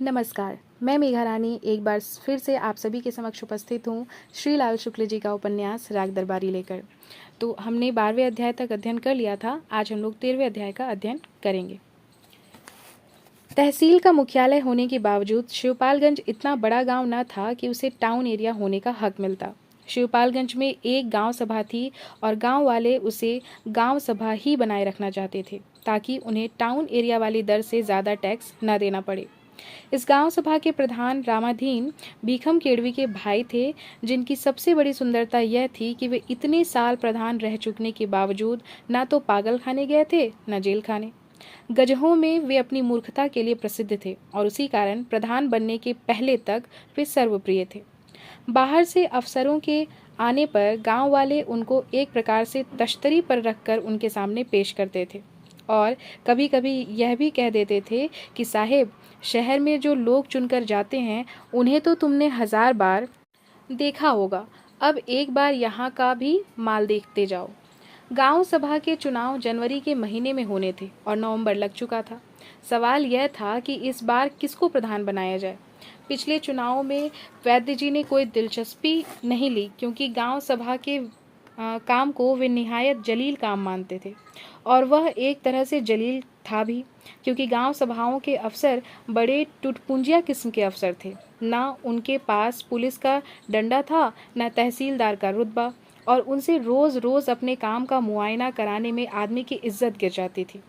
नमस्कार। मैं मेघा रानी एक बार फिर से आप सभी के समक्ष उपस्थित हूँ श्री लाल शुक्ल जी का उपन्यास राग दरबारी लेकर। तो हमने 12वें अध्याय तक अध्ययन कर लिया था। आज हम लोग 13वें अध्याय का अध्ययन करेंगे। तहसील का मुख्यालय होने के बावजूद शिवपालगंज इतना बड़ा गांव न था कि उसे टाउन एरिया होने का हक मिलता। शिवपालगंज में एक गांव सभा थी और गांव वाले उसे गांव सभा ही बनाए रखना चाहते थे ताकि उन्हें टाउन एरिया वाली दर से ज़्यादा टैक्स न देना पड़े। इस गांव सभा के प्रधान रामाधीन भीखम केड़वी के भाई थे, जिनकी सबसे बड़ी सुंदरता यह थी कि वे इतने साल प्रधान रह चुकने के बावजूद ना तो पागल खाने गए थे न जेल खाने। गजहों में वे अपनी मूर्खता के लिए प्रसिद्ध थे और उसी कारण प्रधान बनने के पहले तक वे सर्वप्रिय थे। बाहर से अफसरों के आने पर गांव वाले उनको एक प्रकार से तश्तरी पर रखकर उनके सामने पेश करते थे और कभी कभी यह भी कह देते थे कि साहेब, शहर में जो लोग चुनकर जाते हैं उन्हें तो तुमने 1000 बार देखा होगा, अब एक बार यहाँ का भी माल देखते जाओ। गांव सभा के चुनाव जनवरी के महीने में होने थे और नवंबर लग चुका था। सवाल यह था कि इस बार किसको प्रधान बनाया जाए। पिछले चुनाव में वैद्य जी ने कोई दिलचस्पी नहीं ली क्योंकि गांव सभा के काम को वे निहायत जलील काम मानते थे और वह एक तरह से जलील था भी, क्योंकि गांव सभाओं के अफसर बड़े टुटपुंजिया किस्म के अफसर थे। ना उनके पास पुलिस का डंडा था, न तहसीलदार का रुतबा, और उनसे रोज रोज अपने काम का मुआयना कराने में आदमी की इज्जत गिर जाती थी।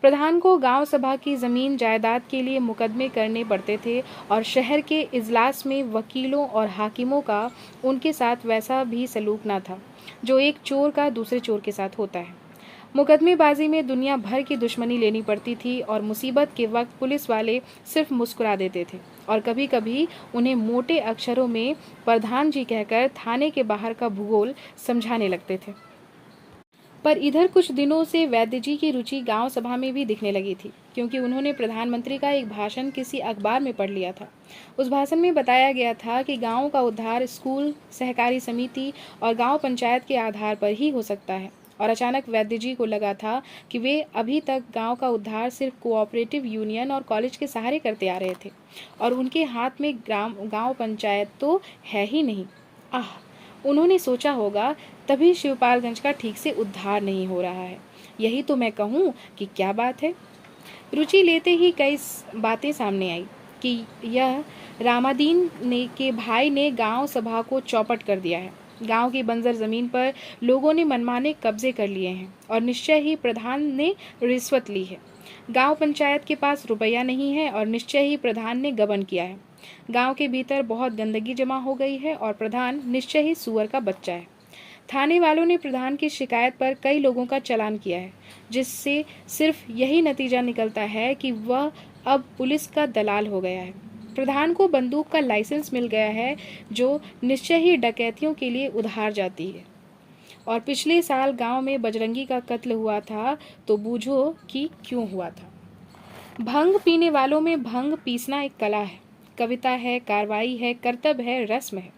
प्रधान को गांव सभा की जमीन जायदाद के लिए मुकदमे करने पड़ते थे और शहर के इजलास में वकीलों और हाकिमों का उनके साथ वैसा भी सलूक न था जो एक चोर का दूसरे चोर के साथ होता है। मुकदमेबाजी में दुनिया भर की दुश्मनी लेनी पड़ती थी और मुसीबत के वक्त पुलिस वाले सिर्फ मुस्कुरा देते थे और कभी कभी उन्हें मोटे अक्षरों में प्रधान जी कहकर थाने के बाहर का भूगोल समझाने लगते थे। पर इधर कुछ दिनों से वैद्य जी की रुचि गांव सभा में भी दिखने लगी थी, क्योंकि उन्होंने प्रधानमंत्री का एक भाषण किसी अखबार में पढ़ लिया था। उस भाषण में बताया गया था कि गांव का उद्धार स्कूल, सहकारी समिति और गांव पंचायत के आधार पर ही हो सकता है। और अचानक वैद्य जी को लगा था कि वे अभी तक गांव का उद्धार सिर्फ कोऑपरेटिव यूनियन और कॉलेज के सहारे करते आ रहे थे और उनके हाथ में गांव पंचायत तो है ही नहीं। आह, उन्होंने सोचा होगा, तभी शिवपालगंज का ठीक से उद्धार नहीं हो रहा है। यही तो मैं कहूँ कि क्या बात है। रुचि लेते ही कई बातें सामने आई कि यह रामादीन ने के भाई ने गांव सभा को चौपट कर दिया है। गांव की बंजर जमीन पर लोगों ने मनमाने कब्जे कर लिए हैं और निश्चय ही प्रधान ने रिश्वत ली है। गांव पंचायत के पास रुपया नहीं है और निश्चय ही प्रधान ने गबन किया है। गांव के भीतर बहुत गंदगी जमा हो गई है और प्रधान निश्चय ही सुअर का बच्चा है। थाने वालों ने प्रधान की शिकायत पर कई लोगों का चालान किया है, जिससे सिर्फ यही नतीजा निकलता है कि वह अब पुलिस का दलाल हो गया है। प्रधान को बंदूक का लाइसेंस मिल गया है जो निश्चय ही डकैतियों के लिए उधार जाती है। और पिछले साल गांव में बजरंगी का कत्ल हुआ था तो बूझो कि क्यों हुआ था। भंग पीने वालों में भंग पीसना एक कला है, कविता है, कार्रवाई है, कर्तव्य है, रस्म है।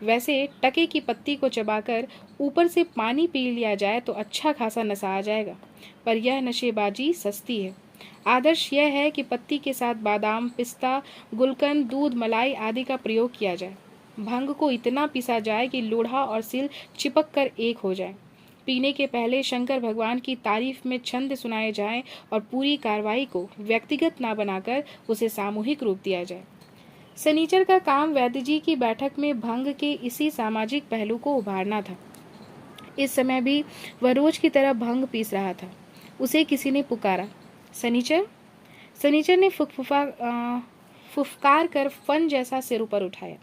वैसे टके की पत्ती को चबाकर ऊपर से पानी पी लिया जाए तो अच्छा खासा नशा आ जाएगा, पर यह नशेबाजी सस्ती है। आदर्श यह है कि पत्ती के साथ बादाम, पिस्ता, गुलकंद, दूध, मलाई आदि का प्रयोग किया जाए। भंग को इतना पीसा जाए कि लोढ़ा और सिल चिपक कर एक हो जाए। पीने के पहले शंकर भगवान की तारीफ में छंद सुनाए जाएं और पूरी कार्रवाई को व्यक्तिगत ना बनाकर उसे सामूहिक रूप दिया जाए। सनीचर का काम वैद्य जी की बैठक में भंग के इसी सामाजिक पहलू को उभारना था। इस समय भी वह रोज की तरह भंग पीस रहा था। उसे किसी ने पुकारा, सनीचर। सनीचर ने फुफकार कर फन जैसा सिर ऊपर उठाया।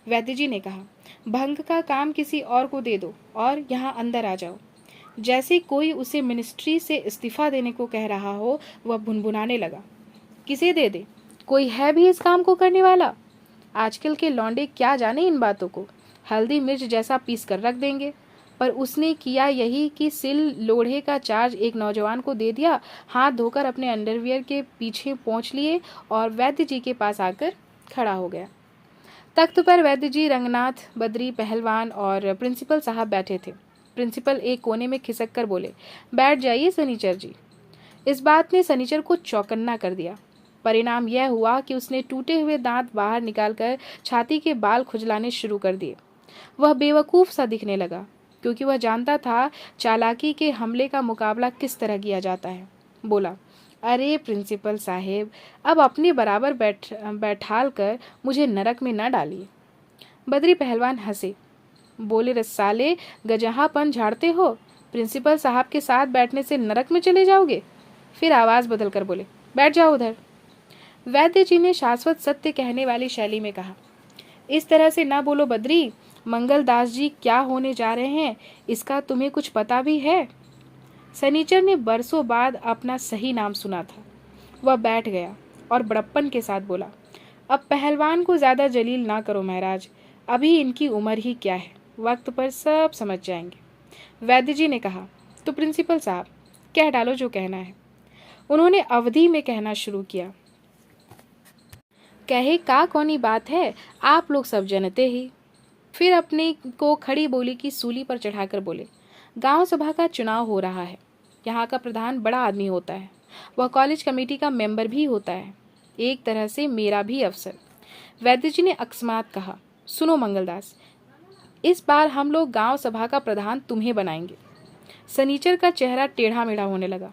वैद्य जी ने कहा, भंग का काम किसी और को दे दो और यहाँ अंदर आ जाओ। जैसे कोई उसे मिनिस्ट्री से इस्तीफा देने को कह रहा हो, वह भुनभुनाने लगा, किसे दे दे? कोई है भी इस काम को करने वाला? आजकल के लौंडे क्या जाने इन बातों को, हल्दी मिर्च जैसा पीस कर रख देंगे। पर उसने किया यही कि सिल लोढ़े का चार्ज एक नौजवान को दे दिया, हाथ धोकर अपने अंडरवियर के पीछे पहुंच लिए और वैद्य जी के पास आकर खड़ा हो गया। तख्त पर वैद्य जी, रंगनाथ, बद्री, पहलवान और प्रिंसिपल साहब बैठे थे। प्रिंसिपल एक कोने में खिसक कर बोले, बैठ जाइए सनीचर जी। इस बात ने सनीचर को चौकन्ना कर दिया, परिणाम यह हुआ कि उसने टूटे हुए दांत बाहर निकालकर छाती के बाल खुजलाने शुरू कर दिए। वह बेवकूफ़ सा दिखने लगा, क्योंकि वह जानता था चालाकी के हमले का मुकाबला किस तरह किया जाता है। बोला, अरे प्रिंसिपल साहेब, अब अपने बराबर बैठाल कर मुझे नरक में न डालिए। बद्री पहलवान हंसे, बोले, रसाले गजहापन झाड़ते हो, प्रिंसिपल साहब के साथ बैठने से नरक में चले जाओगे। फिर आवाज़ बदल कर बोले, बैठ जाओ उधर। वैद्य जी ने शाश्वत सत्य कहने वाली शैली में कहा, इस तरह से ना बोलो बद्री, मंगलदास जी क्या होने जा रहे हैं इसका तुम्हें कुछ पता भी है? सनीचर ने बरसों बाद अपना सही नाम सुना था। वह बैठ गया और बड़प्पन के साथ बोला, अब पहलवान को ज़्यादा जलील ना करो महाराज, अभी इनकी उम्र ही क्या है, वक्त पर सब समझ जाएंगे। वैद्य जी ने कहा, तो प्रिंसिपल साहब कह डालो जो कहना है। उन्होंने अवधि में कहना शुरू किया, कहे का कौनी बात है, आप लोग सब जानते ही। फिर अपने को खड़ी बोली की सूली पर चढ़ाकर बोले, गांव सभा का चुनाव हो रहा है। यहाँ का प्रधान बड़ा आदमी होता है, वह कॉलेज कमेटी का मेंबर भी होता है, एक तरह से मेरा भी अफसर। वैद्य जी ने अकस्मात कहा, सुनो मंगलदास, इस बार हम लोग गांव सभा का प्रधान तुम्हें बनाएंगे। सनीचर का चेहरा टेढ़ा मेढ़ा होने लगा।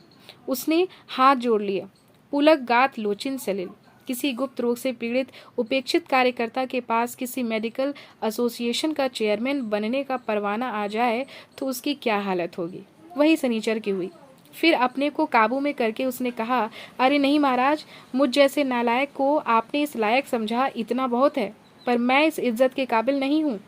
उसने हाथ जोड़ लिया। पुलक गात लोचिन सलिल। किसी गुप्त रोग से पीड़ित उपेक्षित कार्यकर्ता के पास किसी मेडिकल एसोसिएशन का चेयरमैन बनने का परवाना आ जाए तो उसकी क्या हालत होगी। वही सनीचर की हुई। फिर अपने को काबू में करके उसने कहा, अरे नहीं महाराज, मुझ जैसे नालायक को आपने इस लायक समझा, इतना बहुत है, पर मैं इस इज्जत के काबिल नहीं हूँ।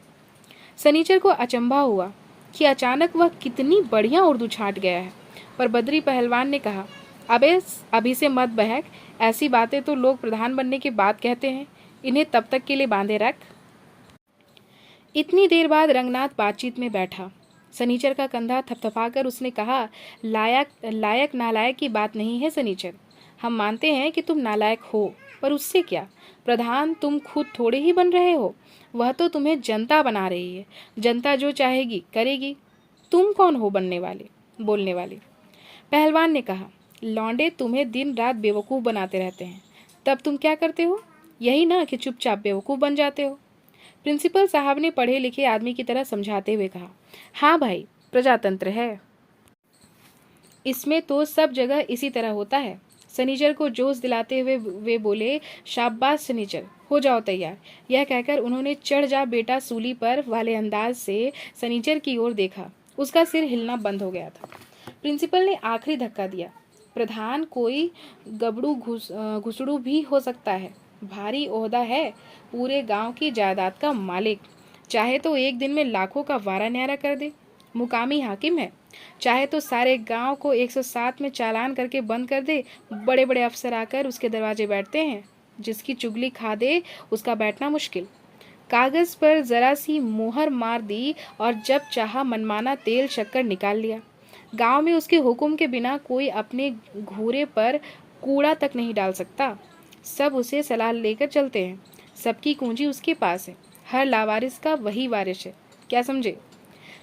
सनीचर को अचंभा हुआ कि अचानक वह कितनी बढ़िया उर्दू छाट गया है, पर बद्री पहलवान ने कहा, अबे अभी से मत बहक, ऐसी बातें तो लोग प्रधान बनने के बाद कहते हैं, इन्हें तब तक के लिए बांधे रख। इतनी देर बाद रंगनाथ बातचीत में बैठा। सनीचर का कंधा थपथपाकर उसने कहा, लायक नालायक की बात नहीं है सनीचर, हम मानते हैं कि तुम नालायक हो, पर उससे क्या, प्रधान तुम खुद थोड़े ही बन रहे हो, वह तो तुम्हें जनता बना रही है, जनता जो चाहेगी करेगी, तुम कौन हो बोलने वाले। पहलवान ने कहा, लौंडे तुम्हें दिन रात बेवकूफ़ बनाते रहते हैं, तब तुम क्या करते हो, यही ना कि चुपचाप बेवकूफ़ बन जाते हो। प्रिंसिपल साहब ने पढ़े लिखे आदमी की तरह समझाते हुए कहा, हाँ भाई, प्रजातंत्र है, इसमें तो सब जगह इसी तरह होता है। सनीचर को जोश दिलाते हुए वे बोले, शाबाश सनीचर, हो जाओ तैयार। यह कहकर उन्होंने चढ़ जा बेटा सूली पर वाले अंदाज से सनीचर की ओर देखा। उसका सिर हिलना बंद हो गया था। प्रिंसिपल ने आखिरी धक्का दिया, प्रधान कोई गबड़ू घुसड़ू भी हो सकता है, भारी ओहदा है, पूरे गांव की जायदाद का मालिक, चाहे तो एक दिन में लाखों का वारा न्यारा कर दे, मुकामी हाकिम है, चाहे तो सारे गांव को 107 में चालान करके बंद कर दे। बड़े बड़े अफसर आकर उसके दरवाजे बैठते हैं, जिसकी चुगली खा दे उसका बैठना मुश्किल। कागज पर जरा सी मोहर मार दी और जब चाहा मनमाना तेल शक्कर निकाल लिया। गांव में उसके हुक्म के बिना कोई अपने घूरे पर कूड़ा तक नहीं डाल सकता। सब उसे सलाह लेकर चलते हैं, सबकी कुंजी उसके पास है, हर लावारिस का वही वारिस है। क्या समझे?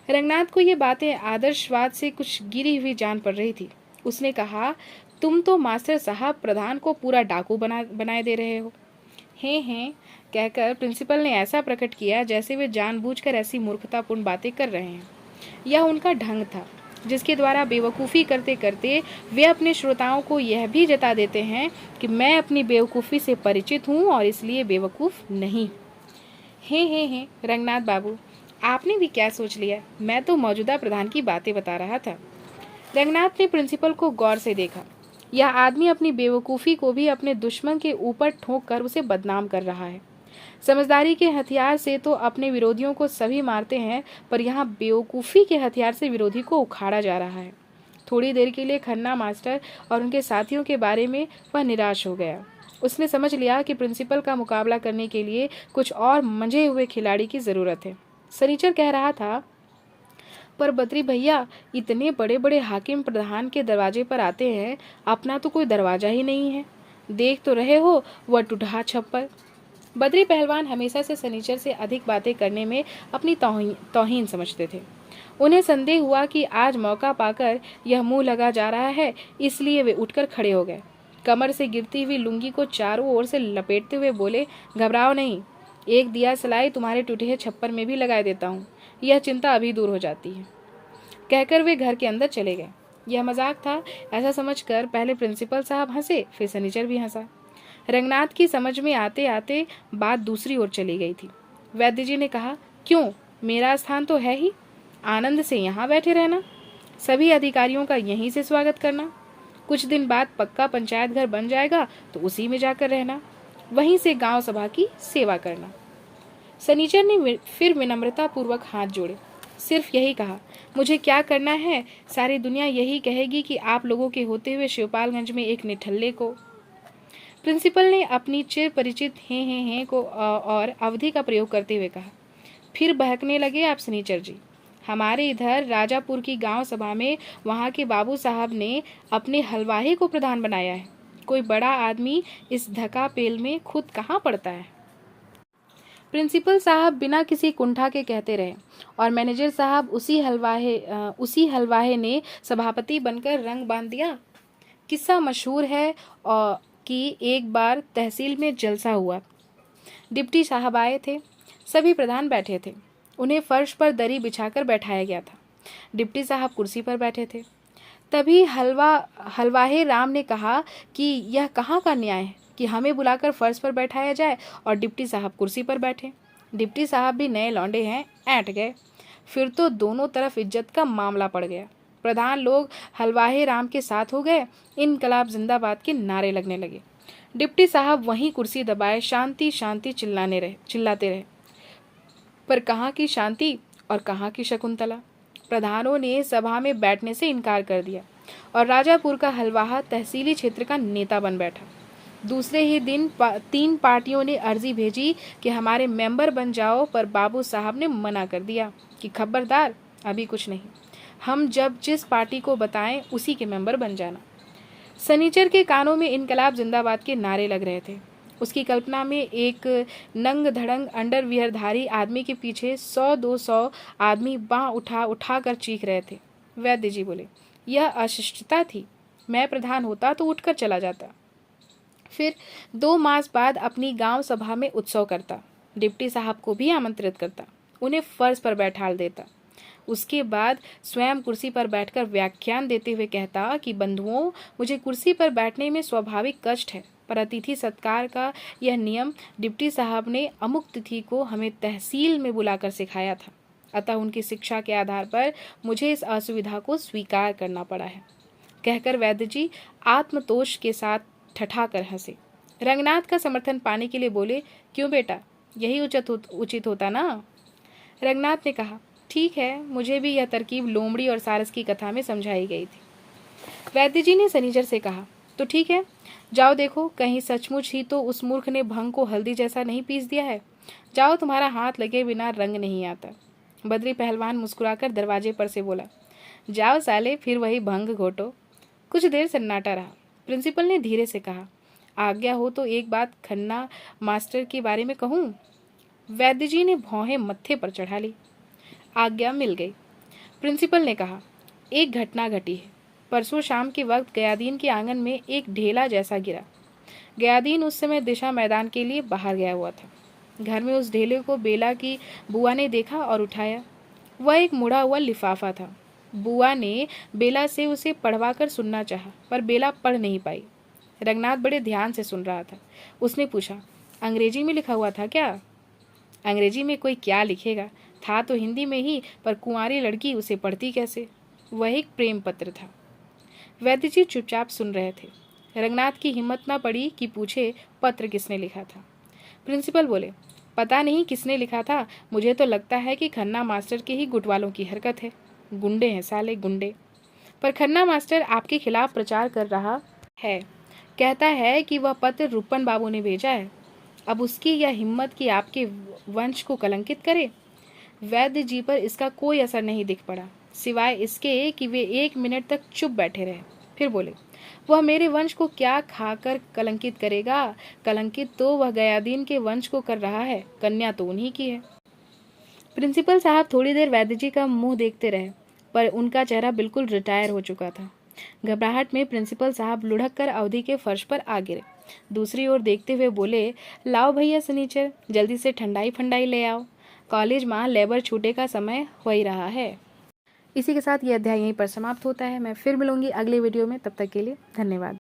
रंगनाथ को ये बातें आदर्शवाद से कुछ गिरी हुई जान पड़ रही थी। उसने कहा, तुम तो मास्टर साहब प्रधान को पूरा डाकू बनाए दे रहे हो। हैं कहकर प्रिंसिपल ने ऐसा प्रकट किया जैसे वे जानबूझकर ऐसी मूर्खतापूर्ण बातें कर रहे हैं। यह उनका ढंग था, जिसके द्वारा बेवकूफ़ी करते करते वे अपने श्रोताओं को यह भी जता देते हैं कि मैं अपनी बेवकूफ़ी से परिचित हूँ और इसलिए बेवकूफ़ नहीं। हैं रंगनाथ बाबू, आपने भी क्या सोच लिया, मैं तो मौजूदा प्रधान की बातें बता रहा था। रंगनाथ ने प्रिंसिपल को गौर से देखा। यह आदमी अपनी बेवकूफ़ी को भी अपने दुश्मन के ऊपर ठोंक कर उसे बदनाम कर रहा है। समझदारी के हथियार से तो अपने विरोधियों को सभी मारते हैं, पर यहाँ बेवकूफ़ी के हथियार से विरोधी को उखाड़ा जा रहा है। थोड़ी देर के लिए खन्ना मास्टर और उनके साथियों के बारे में वह निराश हो गया। उसने समझ लिया कि प्रिंसिपल का मुकाबला करने के लिए कुछ और मंझे हुए खिलाड़ी की ज़रूरत है। सनीचर कह रहा था, पर बद्री भैया, इतने बड़े बड़े हाकिम प्रधान के दरवाजे पर आते हैं, अपना तो कोई दरवाजा ही नहीं है, देख तो रहे हो वह टूटा छप्पर। बद्री पहलवान हमेशा से सनीचर से अधिक बातें करने में अपनी तौहीन समझते थे। उन्हें संदेह हुआ कि आज मौका पाकर यह मुंह लगा जा रहा है, इसलिए वे उठकर खड़े हो गए। कमर से गिरती हुई लुंगी को चारों ओर से लपेटते हुए बोले, घबराओ नहीं, एक दिया सलाई तुम्हारे टूटे हुए छप्पर में भी लगा देता हूँ, यह चिंता अभी दूर हो जाती है। कहकर वे घर के अंदर चले गए। यह मजाक था, ऐसा समझकर पहले प्रिंसिपल साहब हंसे, फिर सनीचर भी हंसा। रंगनाथ की समझ में आते आते बात दूसरी ओर चली गई थी। वैद्य जी ने कहा, क्यों, मेरा स्थान तो है ही, आनंद से यहाँ बैठे रहना, सभी अधिकारियों का यहीं से स्वागत करना, कुछ दिन बाद पक्का पंचायत घर बन जाएगा तो उसी में जाकर रहना, वहीं से गांव सभा की सेवा करना। सनीचर ने फिर विनम्रता पूर्वक हाथ जोड़े, सिर्फ यही कहा, मुझे क्या करना है, सारी दुनिया यही कहेगी कि आप लोगों के होते हुए शिवपालगंज में एक निठल्ले को। प्रिंसिपल ने अपनी चिर परिचित हे को और अवधि का प्रयोग करते हुए कहा, फिर बहकने लगे आप सनीचर जी। हमारे इधर राजापुर की गांव सभा में वहां के बाबू साहब ने अपने हलवाही को प्रधान बनाया है। कोई बड़ा आदमी इस धका पेल में खुद कहाँ पड़ता है। प्रिंसिपल साहब बिना किसी कुंठा के कहते रहे और मैनेजर साहब उसी हलवाहे ने सभापति बनकर रंग बांध दिया। किस्सा मशहूर है और कि एक बार तहसील में जलसा हुआ। डिप्टी साहब आए थे, सभी प्रधान बैठे थे, उन्हें फर्श पर दरी बिछाकर बैठाया गया था। डिप्टी साहब कुर्सी पर बैठे थे। तभी हलवाहे राम ने कहा कि यह कहाँ का न्याय है कि हमें बुलाकर फर्श पर बैठाया जाए और डिप्टी साहब कुर्सी पर बैठे। डिप्टी साहब भी नए लौंडे हैं, ऐंठ गए। फिर तो दोनों तरफ इज्जत का मामला पड़ गया। प्रधान लोग हलवाहे राम के साथ हो गए, इनकलाब जिंदाबाद के नारे लगने लगे। डिप्टी साहब वहीं कुर्सी दबाए शांति शांति चिल्लाते रहे, पर कहाँ की शांति और कहाँ की शकुंतला। प्रधानों ने सभा में बैठने से इनकार कर दिया और राजापुर का हलवाहा तहसीली क्षेत्र का नेता बन बैठा। दूसरे ही दिन 3 पार्टियों ने अर्जी भेजी कि हमारे मेंबर बन जाओ, पर बाबू साहब ने मना कर दिया कि खबरदार, अभी कुछ नहीं, हम जब जिस पार्टी को बताएं उसी के मेंबर बन जाना। सनीचर के कानों में इनकलाब जिंदाबाद के नारे लग रहे थे। उसकी कल्पना में एक नंग धड़ंग अंडरवियरधारी आदमी के पीछे 100-200 आदमी बाँह उठा कर चीख रहे थे। वैद्य जी बोले, यह अशिष्टता थी, मैं प्रधान होता तो उठकर चला जाता, फिर 2 मास बाद अपनी गांव सभा में उत्सव करता, डिप्टी साहब को भी आमंत्रित करता, उन्हें फर्श पर बैठाल देता, उसके बाद स्वयं कुर्सी पर बैठकर व्याख्यान देते हुए कहता कि बंधुओं, मुझे कुर्सी पर बैठने में स्वाभाविक कष्ट है, पर अतिथि सत्कार का यह नियम डिप्टी साहब ने अमुक तिथि को हमें तहसील में बुलाकर सिखाया था, अतः उनकी शिक्षा के आधार पर मुझे इस असुविधा को स्वीकार करना पड़ा है। कहकर वैद्य जी आत्मतोष के साथ ठठा कर हंसे। रंगनाथ का समर्थन पाने के लिए बोले, क्यों बेटा, यही उचित होता ना। रंगनाथ ने कहा, ठीक है, मुझे भी यह तरकीब लोमड़ी और सारस की कथा में समझाई गई थी। वैद्य जी ने सनीचर से कहा, तो ठीक है, जाओ देखो कहीं सचमुच ही तो उस मूर्ख ने भंग को हल्दी जैसा नहीं पीस दिया है। जाओ, तुम्हारा हाथ लगे बिना रंग नहीं आता। बद्री पहलवान मुस्कुराकर दरवाजे पर से बोला, जाओ साले, फिर वही भंग घोटो। कुछ देर सन्नाटा रहा। प्रिंसिपल ने धीरे से कहा, आज्ञा हो तो एक बात खन्ना मास्टर के बारे में कहूँ। वैद्य जी ने भौहें मत्थे पर चढ़ा ली। आज्ञा मिल गई। प्रिंसिपल ने कहा, एक घटना घटी है। परसों शाम के वक्त गयादीन के आंगन में एक ढेला जैसा गिरा। गयादीन उस समय दिशा मैदान के लिए बाहर गया हुआ था। घर में उस ढेले को बेला की बुआ ने देखा और उठाया। वह एक मुड़ा हुआ लिफाफा था। बुआ ने बेला से उसे पढ़वा कर सुनना चाहा, पर बेला पढ़ नहीं पाई। रंगनाथ बड़े ध्यान से सुन रहा था। उसने पूछा, अंग्रेजी में लिखा हुआ था क्या? अंग्रेजी में कोई क्या लिखेगा, था तो हिंदी में ही, पर कुंवारी लड़की उसे पढ़ती कैसे? वह एक प्रेम पत्र था। वैद्य जी चुपचाप सुन रहे थे। रंगनाथ की हिम्मत न पड़ी कि पूछे, पत्र किसने लिखा था? प्रिंसिपल बोले, पता नहीं किसने लिखा था, मुझे तो लगता है कि खन्ना मास्टर के ही गुट वालों की हरकत है। गुंडे हैं साले, गुंडे। पर खन्ना मास्टर आपके खिलाफ प्रचार कर रहा है, कहता है कि वह पत्र रूपन बाबू ने भेजा है। अब उसकी यह हिम्मत कि आपके वंश को कलंकित करे। वैद्य जी पर इसका कोई असर नहीं दिख पड़ा, सिवाय इसके कि वे 1 मिनट तक चुप बैठे रहे। फिर बोले, वह मेरे वंश को क्या खाकर कलंकित करेगा? कलंकित तो वह गयादीन के वंश को कर रहा है, कन्या तो उन्हीं की है। प्रिंसिपल साहब थोड़ी देर वैद्य जी का मुंह देखते रहे, पर उनका चेहरा बिल्कुल रिटायर हो चुका था। घबराहट में प्रिंसिपल साहब लुढ़क कर अवधि के फर्श पर आ गिरे। दूसरी ओर देखते हुए बोले, लाओ भैया सनीचर, जल्दी से ठंडाई फंडाई ले आओ, कॉलेज में लेबर छूटे का समय हो ही रहा है। इसी के साथ ये अध्याय यहीं पर समाप्त होता है। मैं फिर मिलूंगी अगले वीडियो में, तब तक के लिए धन्यवाद।